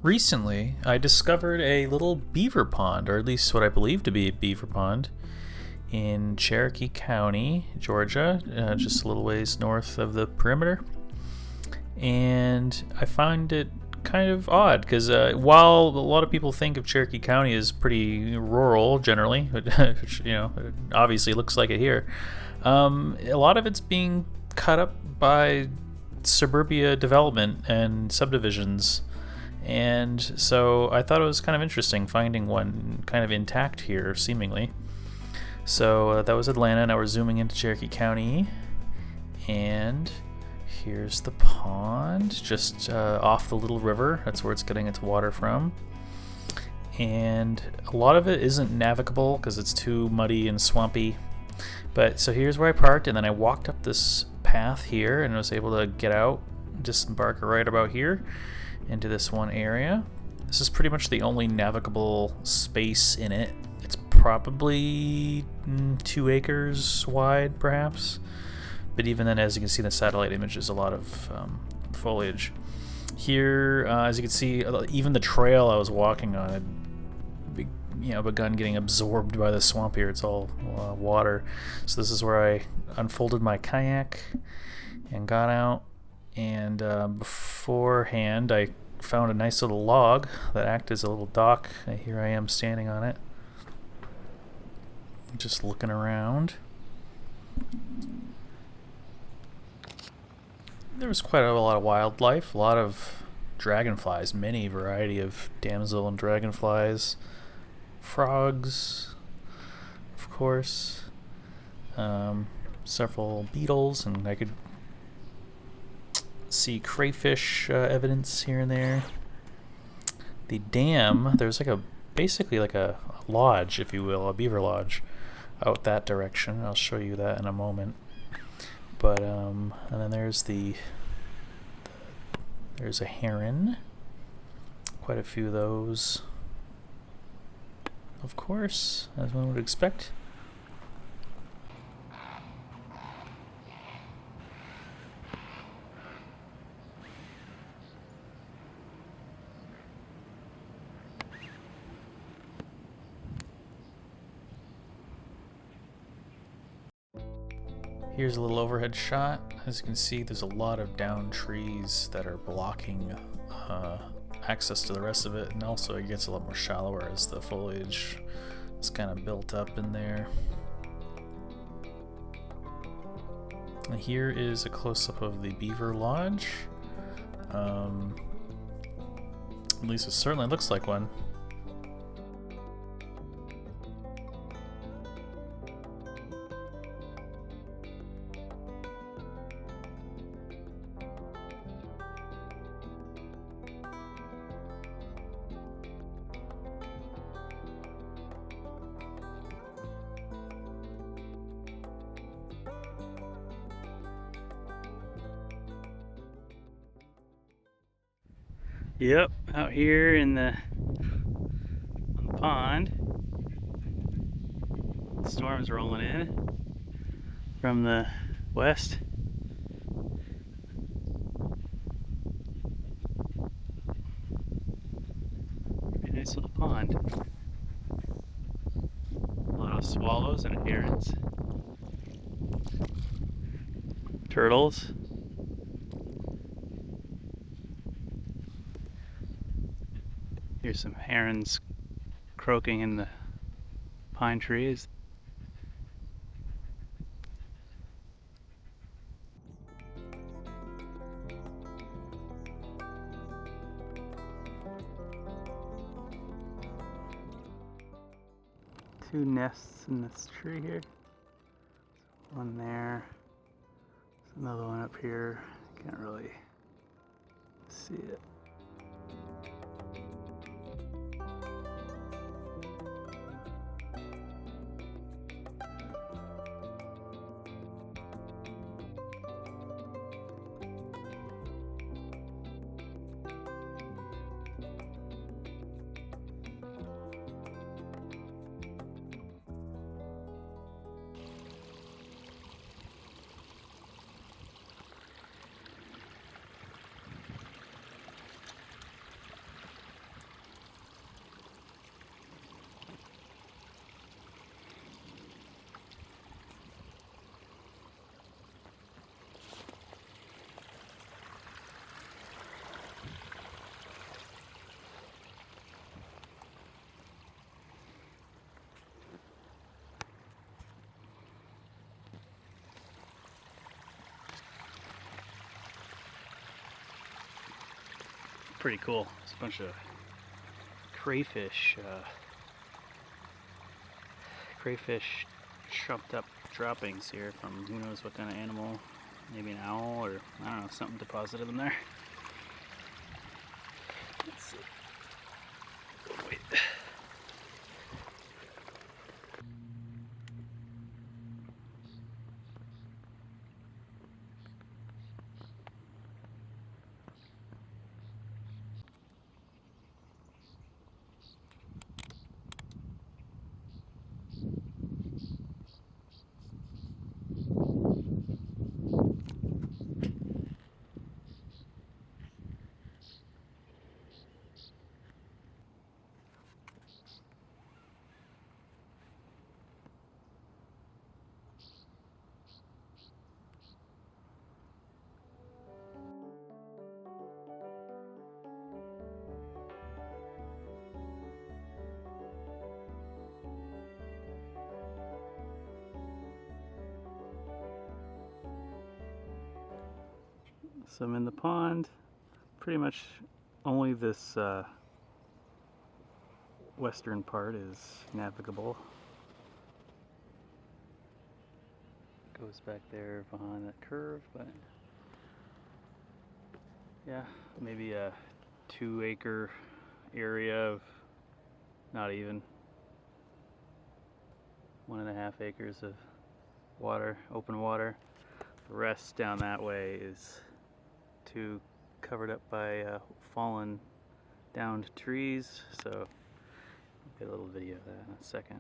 Recently, I discovered a little beaver pond, or at least what I believe to be a beaver pond, in Cherokee County, Georgia, just a little ways north of the perimeter. And I find it kind of odd because while a lot of people think of Cherokee County as pretty rural generally, which it obviously looks like it here, a lot of it's being cut up by suburbia development and subdivisions. And so I thought it was kind of interesting finding one kind of intact here, seemingly. So that was Atlanta. Now we're zooming into Cherokee County. And here's the pond, just off the little river. That's where it's getting its water from. And a lot of it isn't navigable because it's too muddy and swampy. But so here's where I parked, and then I walked up this path here and was able to get out, disembark right about here into this one area. This is pretty much the only navigable space in it. It's probably 2 acres wide, perhaps. But even then, as you can see in the satellite image, there's a lot of foliage. Here, as you can see, even the trail I was walking on had begun getting absorbed by the swamp here. It's all water. So this is where I unfolded my kayak and got out. And beforehand, I found a nice little log that acted as a little dock. Here I am standing on it, just looking around. There was quite a lot of wildlife, a lot of dragonflies, many variety of damsel and dragonflies, frogs, of course, several beetles, and I could see crayfish evidence here and there. The dam, there's basically like a lodge, if you will, a beaver lodge out that direction. I'll show you that in a moment. But and then there's there's a heron, quite a few of those, of course, as one would expect. Here's a little overhead shot. As you can see, there's a lot of down trees that are blocking access to the rest of it, and also it gets a lot more shallower as the foliage is kind of built up in there. And here is a close-up of the Beaver Lodge. At least it certainly looks like one. Yep, out here on the pond. Storm's rolling in from the west. Pretty nice little pond. A lot of swallows and herons. Turtles. Here's some herons croaking in the pine trees. Two nests in this tree here. One there. There's another one up here. Can't really see it. pretty cool. It's a bunch of crayfish chopped up droppings here from who knows what kind of animal, maybe an owl or I don't know, something deposited in there. Let's see. Wait. So I'm in the pond. Pretty much only this western part is navigable. Goes back there behind that curve, but yeah, maybe a 2-acre area of, not even, 1.5 acres of water, open water. The rest down that way is too covered up by fallen downed trees, so I'll get a little video of that in a second.